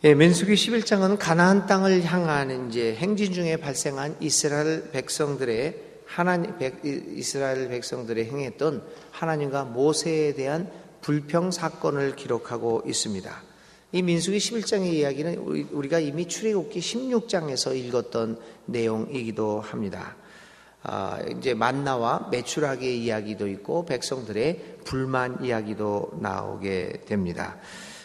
예, 민수기 11장은 가나안 땅을 향하는 이제 행진 중에 발생한 이스라엘 백성들의 행했던 하나님과 모세에 대한 불평 사건을 기록하고 있습니다. 이 민수기 11장의 이야기는 우리가 이미 출애굽기 16장에서 읽었던 내용이기도 합니다. 이제 만나와 메추라기의 이야기도 있고 백성들의 불만 이야기도 나오게 됩니다.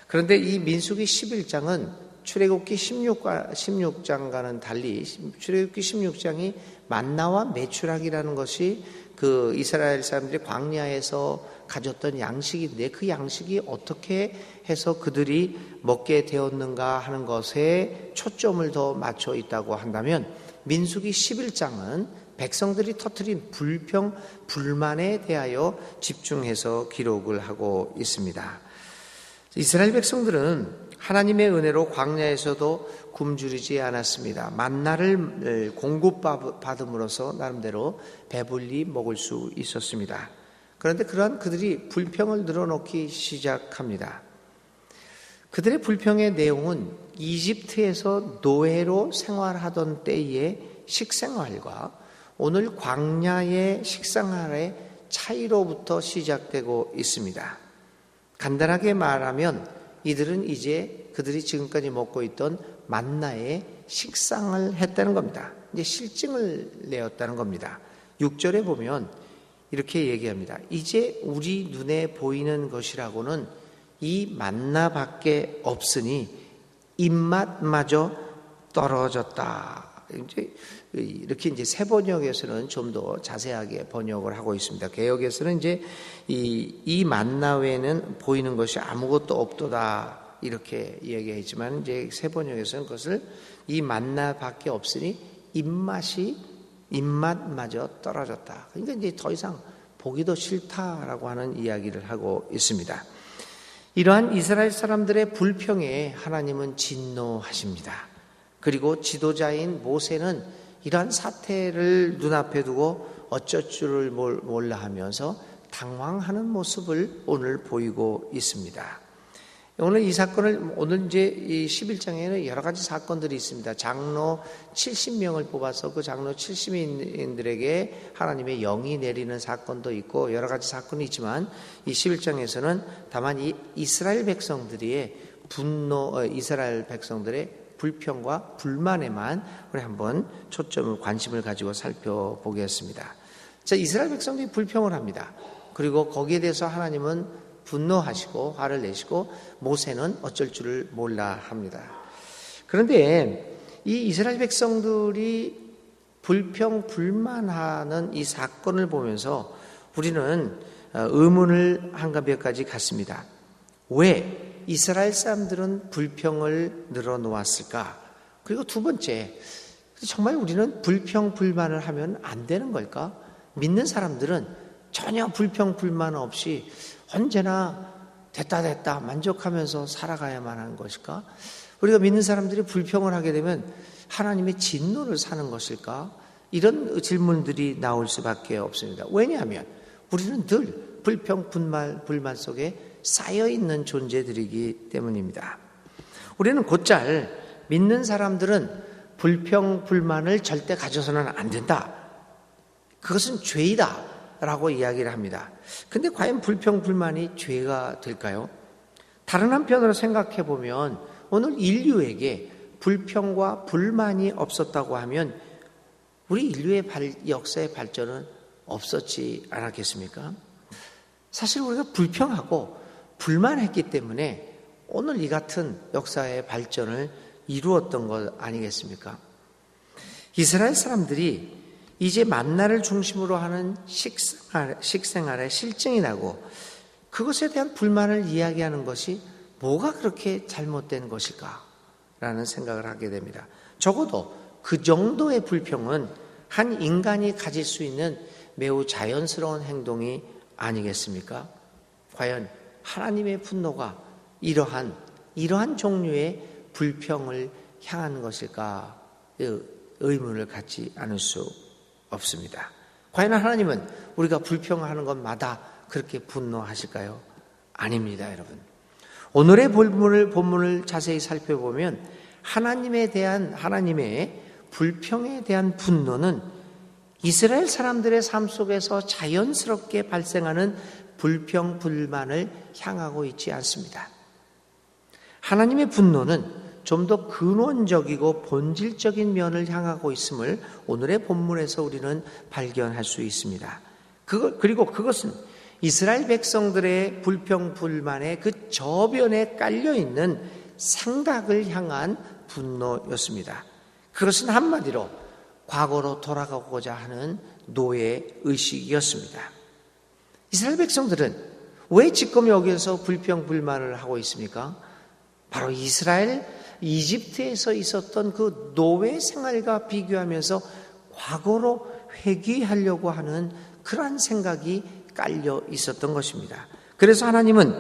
그런데 이 민수기 11장은 출애굽기 16장과는 달리 출애굽기 16장이 만나와 메추라기라는 것이 그 이스라엘 사람들이 광야에서 가졌던 양식인데 그 양식이 어떻게 해서 그들이 먹게 되었는가 하는 것에 초점을 더 맞춰 있다고 한다면 민수기 11장은 백성들이 터뜨린 불평, 불만에 대하여 집중해서 기록을 하고 있습니다. 이스라엘 백성들은 하나님의 은혜로 광야에서도 굶주리지 않았습니다. 만나를 공급받음으로써 나름대로 배불리 먹을 수 있었습니다. 그런데 그러한 그들이 불평을 늘어놓기 시작합니다. 그들의 불평의 내용은 이집트에서 노예로 생활하던 때의 식생활과 오늘 광야의 식생활의 차이로부터 시작되고 있습니다. 간단하게 말하면 이들은 이제 그들이 지금까지 먹고 있던 만나의 식상을 했다는 겁니다. 이제 실증을 내었다는 겁니다. 6절에 보면 이렇게 얘기합니다. 이제 우리 눈에 보이는 것이라고는 이 만나밖에 없으니 입맛마저 떨어졌다. 이렇게 이제 새 번역에서는 좀 더 자세하게 번역을 하고 있습니다. 개역에서는 이제 이 만나 외에는 보이는 것이 아무것도 없도다 이렇게 얘기했지만 이제 새 번역에서는 그것을 이 만나밖에 없으니 입맛마저 떨어졌다. 그러니까 이제 더 이상 보기도 싫다라고 하는 이야기를 하고 있습니다. 이러한 이스라엘 사람들의 불평에 하나님은 진노하십니다. 그리고 지도자인 모세는 이러한 사태를 눈앞에 두고 어쩔 줄을 몰라 하면서 당황하는 모습을 오늘 보이고 있습니다. 오늘 이 사건을 오늘 이제 이 11장에는 여러 가지 사건들이 있습니다. 장로 70명을 뽑아서 그 장로 70인들에게 하나님의 영이 내리는 사건도 있고 여러 가지 사건이 있지만 이 11장에서는 다만 이 이스라엘 백성들의 이스라엘 백성들의 불평과 불만에만 우리 한번 초점을 관심을 가지고 살펴보겠습니다. 자, 이스라엘 백성들이 불평을 합니다. 그리고 거기에 대해서 하나님은 분노하시고 화를 내시고 모세는 어쩔 줄을 몰라 합니다. 그런데 이 이스라엘 백성들이 불평 불만하는 이 사건을 보면서 우리는 의문을 한가 몇 가지 갖습니다. 왜 이스라엘 사람들은 불평을 늘어놓았을까? 그리고 두 번째, 정말 우리는 불평 불만을 하면 안 되는 걸까? 믿는 사람들은 전혀 불평 불만 없이 언제나 됐다 만족하면서 살아가야만 하는 것일까? 우리가 믿는 사람들이 불평을 하게 되면 하나님의 진노를 사는 것일까? 이런 질문들이 나올 수밖에 없습니다. 왜냐하면 우리는 늘 불평 불만 속에 쌓여있는 존재들이기 때문입니다. 우리는 곧잘 믿는 사람들은 불평 불만을 절대 가져서는 안 된다. 그것은 죄이다 라고 이야기를 합니다. 근데 과연 불평 불만이 죄가 될까요? 다른 한편으로 생각해 보면 오늘 인류에게 불평과 불만이 없었다고 하면 우리 인류의 역사의 발전은 없었지 않았겠습니까? 사실 우리가 불평하고 불만했기 때문에 오늘 이 같은 역사의 발전을 이루었던 것 아니겠습니까? 이스라엘 사람들이 이제 만나를 중심으로 하는 식생활에 실증이 나고 그것에 대한 불만을 이야기하는 것이 뭐가 그렇게 잘못된 것일까? 라는 생각을 하게 됩니다. 적어도 그 정도의 불평은 한 인간이 가질 수 있는 매우 자연스러운 행동이 아니겠습니까? 과연 하나님의 분노가 이러한 종류의 불평을 향하는 것일까? 의문을 갖지 않을 수 없습니다. 과연 하나님은 우리가 불평하는 것마다 그렇게 분노하실까요? 아닙니다, 여러분. 오늘의 본문을 자세히 살펴보면 하나님의 불평에 대한 분노는 이스라엘 사람들의 삶 속에서 자연스럽게 발생하는 불평, 불만을 향하고 있지 않습니다. 하나님의 분노는 좀 더 근원적이고 본질적인 면을 향하고 있음을 오늘의 본문에서 우리는 발견할 수 있습니다. 그리고 그것은 이스라엘 백성들의 불평, 불만의 그 저변에 깔려있는 생각을 향한 분노였습니다. 그것은 한마디로 과거로 돌아가고자 하는 노예의식이었습니다. 이스라엘 백성들은 왜 지금 여기에서 불평, 불만을 하고 있습니까? 바로 이집트에서 있었던 그 노예 생활과 비교하면서 과거로 회귀하려고 하는 그러한 생각이 깔려 있었던 것입니다. 그래서 하나님은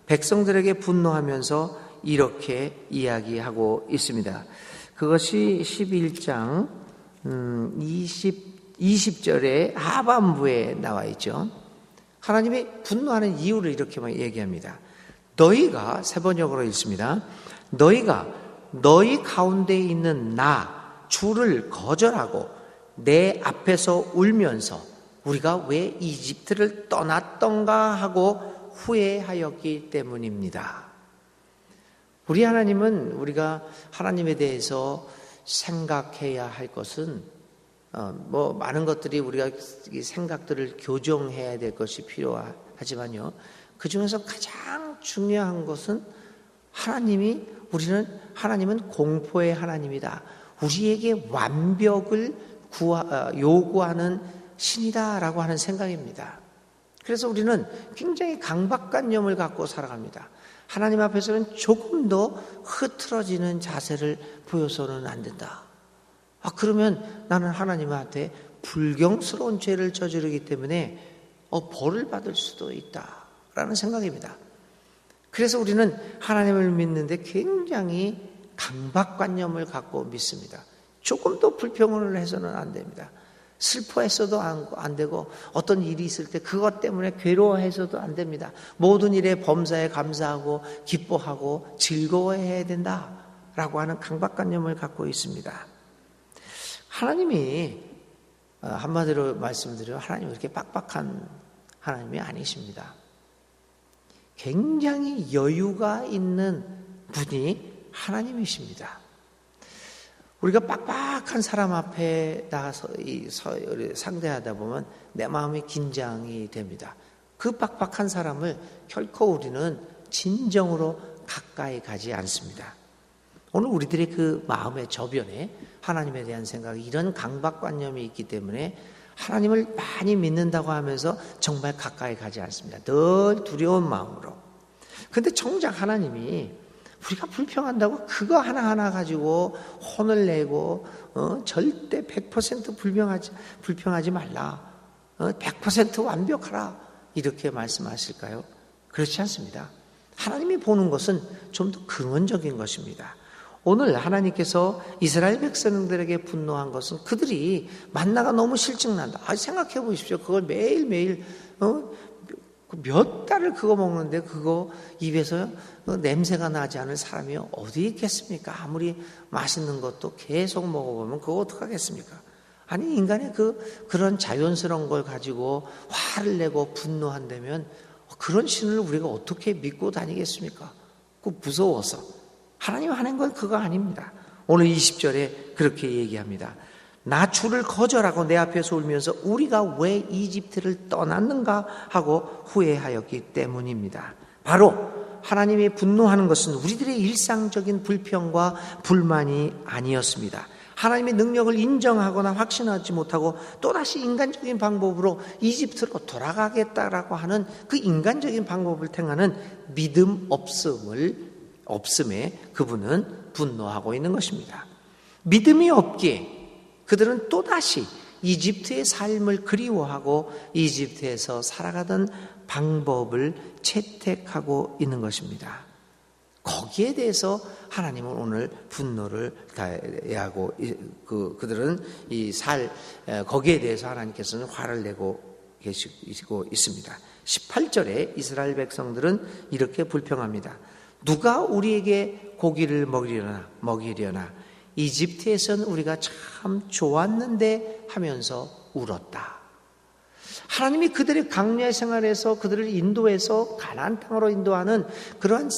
백성들에게 분노하면서 이렇게 이야기하고 있습니다. 그것이 11장 20절의 하반부에 나와 있죠. 하나님이 분노하는 이유를 이렇게만 얘기합니다. 너희가, 세 번역으로 읽습니다. 너희가 너희 가운데 있는 나 주를 거절하고 내 앞에서 울면서 우리가 왜 이집트를 떠났던가 하고 후회하였기 때문입니다. 우리 하나님은 우리가 하나님에 대해서 생각해야 할 것은 많은 것들이 우리가 생각들을 교정해야 될 것이 필요하지만요. 그 중에서 가장 중요한 것은 하나님은 공포의 하나님이다. 우리에게 완벽을 요구하는 신이다라고 하는 생각입니다. 그래서 우리는 굉장히 강박관념을 갖고 살아갑니다. 하나님 앞에서는 조금 더 흐트러지는 자세를 보여서는 안 된다. 그러면 나는 하나님한테 불경스러운 죄를 저지르기 때문에 벌을 받을 수도 있다라는 생각입니다. 그래서 우리는 하나님을 믿는데 굉장히 강박관념을 갖고 믿습니다. 조금 더 불평을 해서는 안 됩니다. 슬퍼했어도 안 되고 어떤 일이 있을 때 그것 때문에 괴로워해서도 안 됩니다. 모든 일에 범사에 감사하고 기뻐하고 즐거워해야 된다라고 하는 강박관념을 갖고 있습니다. 하나님이 한마디로 말씀드리면 하나님은 그렇게 빡빡한 하나님이 아니십니다. 굉장히 여유가 있는 분이 하나님이십니다. 우리가 빡빡한 사람 앞에 나가서 상대하다 보면 내 마음이 긴장이 됩니다. 그 빡빡한 사람을 결코 우리는 진정으로 가까이 가지 않습니다. 오늘 우리들의 그 마음의 저변에 하나님에 대한 생각, 이런 강박관념이 있기 때문에 하나님을 많이 믿는다고 하면서 정말 가까이 가지 않습니다. 늘 두려운 마음으로. 근데 정작 하나님이 우리가 불평한다고 그거 하나하나 가지고 혼을 내고 절대 100% 불평하지 말라. 100% 완벽하라. 이렇게 말씀하실까요? 그렇지 않습니다. 하나님이 보는 것은 좀 더 근원적인 것입니다. 오늘 하나님께서 이스라엘 백성들에게 분노한 것은 그들이 만나가 너무 실증난다. 생각해 보십시오. 그걸 매일매일 몇 달을 그거 먹는데 그거 입에서 냄새가 나지 않을 사람이 어디 있겠습니까? 아무리 맛있는 것도 계속 먹어보면 그거 어떡하겠습니까? 아니 인간의 그런 자연스러운 걸 가지고 화를 내고 분노한다면 그런 신을 우리가 어떻게 믿고 다니겠습니까? 그 무서워서. 하나님 하는 건 그거 아닙니다. 오늘 20절에 그렇게 얘기합니다. 나 주를 거절하고 내 앞에서 울면서 우리가 왜 이집트를 떠났는가 하고 후회하였기 때문입니다. 바로 하나님이 분노하는 것은 우리들의 일상적인 불평과 불만이 아니었습니다. 하나님의 능력을 인정하거나 확신하지 못하고 또다시 인간적인 방법으로 이집트로 돌아가겠다라고 하는 그 인간적인 방법을 택하는 믿음 없음에 그분은 분노하고 있는 것입니다. 믿음이 없기에 그들은 또다시 이집트의 삶을 그리워하고 이집트에서 살아가던 방법을 채택하고 있는 것입니다. 거기에 대해서 하나님은 오늘 분노를 가하고 그들은 거기에 대해서 하나님께서는 화를 내고 계시고 있습니다. 18절에 이스라엘 백성들은 이렇게 불평합니다. 누가 우리에게 고기를 먹이려나 이집트에선 우리가 참 좋았는데 하면서 울었다. 하나님이 그들의 광야 생활에서 그들을 인도해서 가나안 땅으로 인도하는 그러한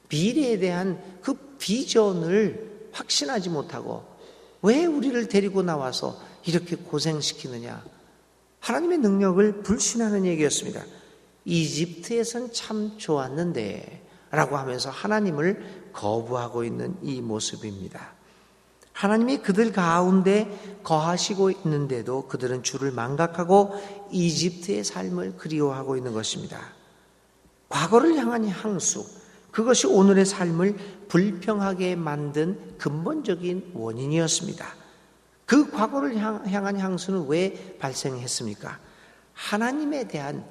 미래에 대한 그 비전을 확신하지 못하고 왜 우리를 데리고 나와서 이렇게 고생시키느냐, 하나님의 능력을 불신하는 얘기였습니다. 이집트에선 참 좋았는데 라고 하면서 하나님을 거부하고 있는 이 모습입니다. 하나님이 그들 가운데 거하시고 있는데도 그들은 주를 망각하고 이집트의 삶을 그리워하고 있는 것입니다. 과거를 향한 향수, 그것이 오늘의 삶을 불평하게 만든 근본적인 원인이었습니다. 그 과거를 향한 향수는 왜 발생했습니까? 하나님에 대한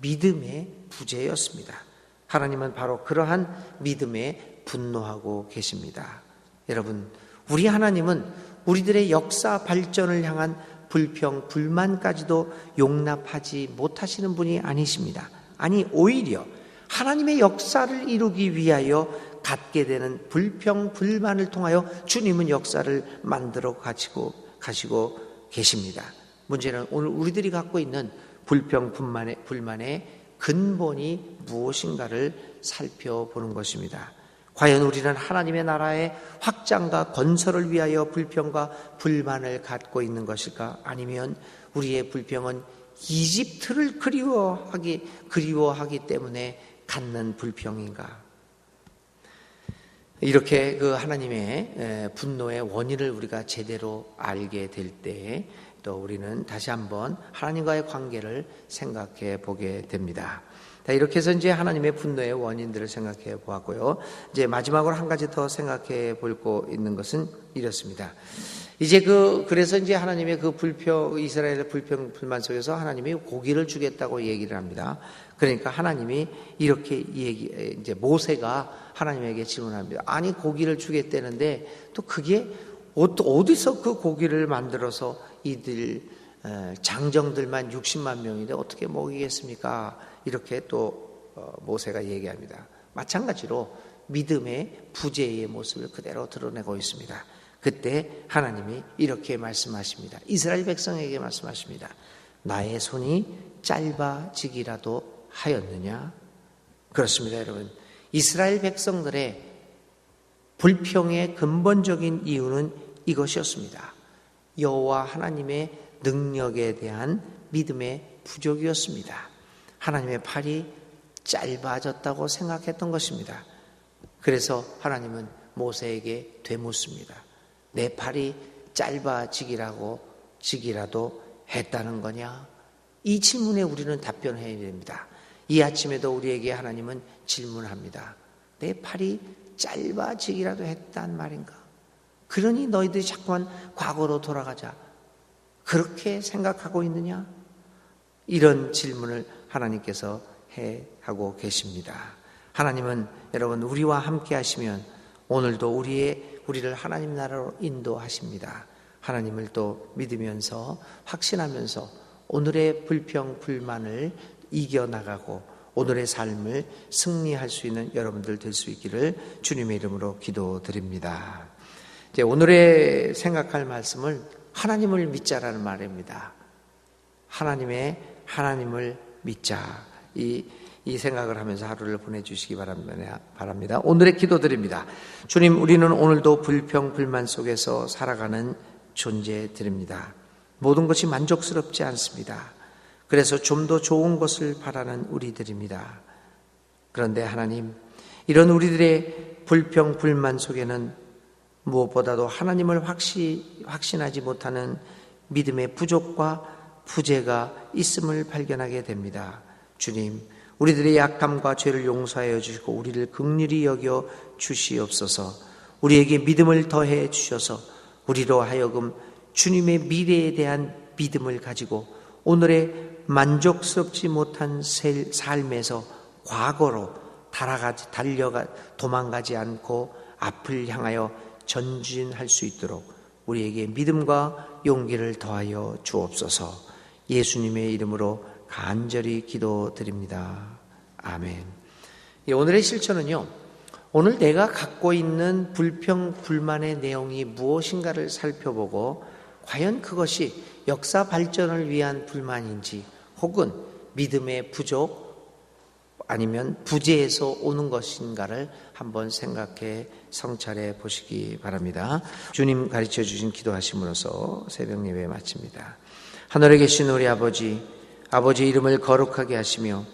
믿음의 부재였습니다. 하나님은 바로 그러한 믿음에 분노하고 계십니다. 여러분, 우리 하나님은 우리들의 역사 발전을 향한 불평, 불만까지도 용납하지 못하시는 분이 아니십니다. 아니, 오히려 하나님의 역사를 이루기 위하여 갖게 되는 불평, 불만을 통하여 주님은 역사를 만들어 가시고 계십니다. 문제는 오늘 우리들이 갖고 있는 불평, 불만의 근본이 무엇인가를 살펴보는 것입니다. 과연 우리는 하나님의 나라의 확장과 건설을 위하여 불평과 불만을 갖고 있는 것일까? 아니면 우리의 불평은 이집트를 그리워하기 때문에 갖는 불평인가? 이렇게 그 하나님의 분노의 원인을 우리가 제대로 알게 될 때 또 우리는 다시 한번 하나님과의 관계를 생각해 보게 됩니다. 이렇게 해서 이제 하나님의 분노의 원인들을 생각해 보았고요. 이제 마지막으로 한 가지 더 생각해 볼 거 있는 것은 이렇습니다. 이제 그래서 이제 하나님의 이스라엘의 불평, 불만 속에서 하나님이 고기를 주겠다고 얘기를 합니다. 그러니까 하나님이 이렇게 이제 모세가 하나님에게 질문합니다. 아니, 고기를 주겠다는데 또 그게 어디서 그 고기를 만들어서 이들 장정들만 60만 명인데 어떻게 먹이겠습니까? 이렇게 또 모세가 얘기합니다. 마찬가지로 믿음의 부재의 모습을 그대로 드러내고 있습니다. 그때 하나님이 이렇게 말씀하십니다. 이스라엘 백성에게 말씀하십니다. 나의 손이 짧아지기라도 하였느냐? 그렇습니다, 여러분. 이스라엘 백성들의 불평의 근본적인 이유는 이것이었습니다. 여호와 하나님의 능력에 대한 믿음의 부족이었습니다. 하나님의 팔이 짧아졌다고 생각했던 것입니다. 그래서 하나님은 모세에게 되묻습니다. 내 팔이 짧아지기라도 했다는 거냐? 이 질문에 우리는 답변해야 됩니다. 이 아침에도 우리에게 하나님은 질문합니다. 내 팔이 짧아지기라도 했단 말인가? 그러니 너희들이 자꾸만 과거로 돌아가자, 그렇게 생각하고 있느냐? 이런 질문을 하나님께서 하고 계십니다. 하나님은 여러분 우리와 함께 하시면 오늘도 우리를 하나님 나라로 인도하십니다. 하나님을 또 믿으면서 확신하면서 오늘의 불평, 불만을 이겨나가고 오늘의 삶을 승리할 수 있는 여러분들 될 수 있기를 주님의 이름으로 기도드립니다. 이제 오늘의 생각할 말씀을 하나님을 믿자라는 말입니다. 하나님을 믿자. 이 생각을 하면서 하루를 보내주시기 바랍니다. 오늘의 기도드립니다. 주님, 우리는 오늘도 불평, 불만 속에서 살아가는 존재들입니다. 모든 것이 만족스럽지 않습니다. 그래서 좀 더 좋은 것을 바라는 우리들입니다. 그런데 하나님, 이런 우리들의 불평, 불만 속에는 무엇보다도 하나님을 확신하지 못하는 믿음의 부족과 부재가 있음을 발견하게 됩니다. 주님, 우리들의 약함과 죄를 용서하여 주시고 우리를 긍휼히 여겨 주시옵소서. 우리에게 믿음을 더해 주셔서 우리로 하여금 주님의 미래에 대한 믿음을 가지고 오늘의 만족스럽지 못한 삶에서 과거로 도망가지 않고 앞을 향하여 전진할 수 있도록 우리에게 믿음과 용기를 더하여 주옵소서. 예수님의 이름으로 간절히 기도드립니다. 아멘. 오늘의 실천은요, 오늘 내가 갖고 있는 불평, 불만의 내용이 무엇인가를 살펴보고 과연 그것이 역사 발전을 위한 불만인지 혹은 믿음의 부족 아니면 부재에서 오는 것인가를 한번 생각해 성찰해 보시기 바랍니다. 주님 가르쳐 주신 기도하심으로써 새벽 예배 마칩니다. 하늘에 계신 우리 아버지, 아버지의 이름을 거룩하게 하시며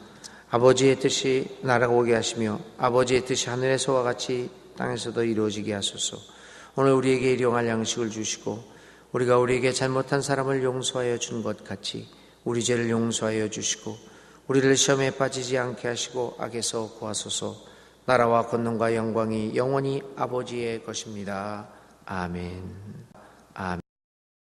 아버지의 뜻이 날아오게 하시며 아버지의 뜻이 하늘에서와 같이 땅에서도 이루어지게 하소서. 오늘 우리에게 일용할 양식을 주시고 우리가 우리에게 잘못한 사람을 용서하여 준 것 같이 우리 죄를 용서하여 주시고 우리를 시험에 빠지지 않게 하시고 악에서 구하소서. 나라와 권능과 영광이 영원히 아버지의 것입니다. 아멘. 아멘.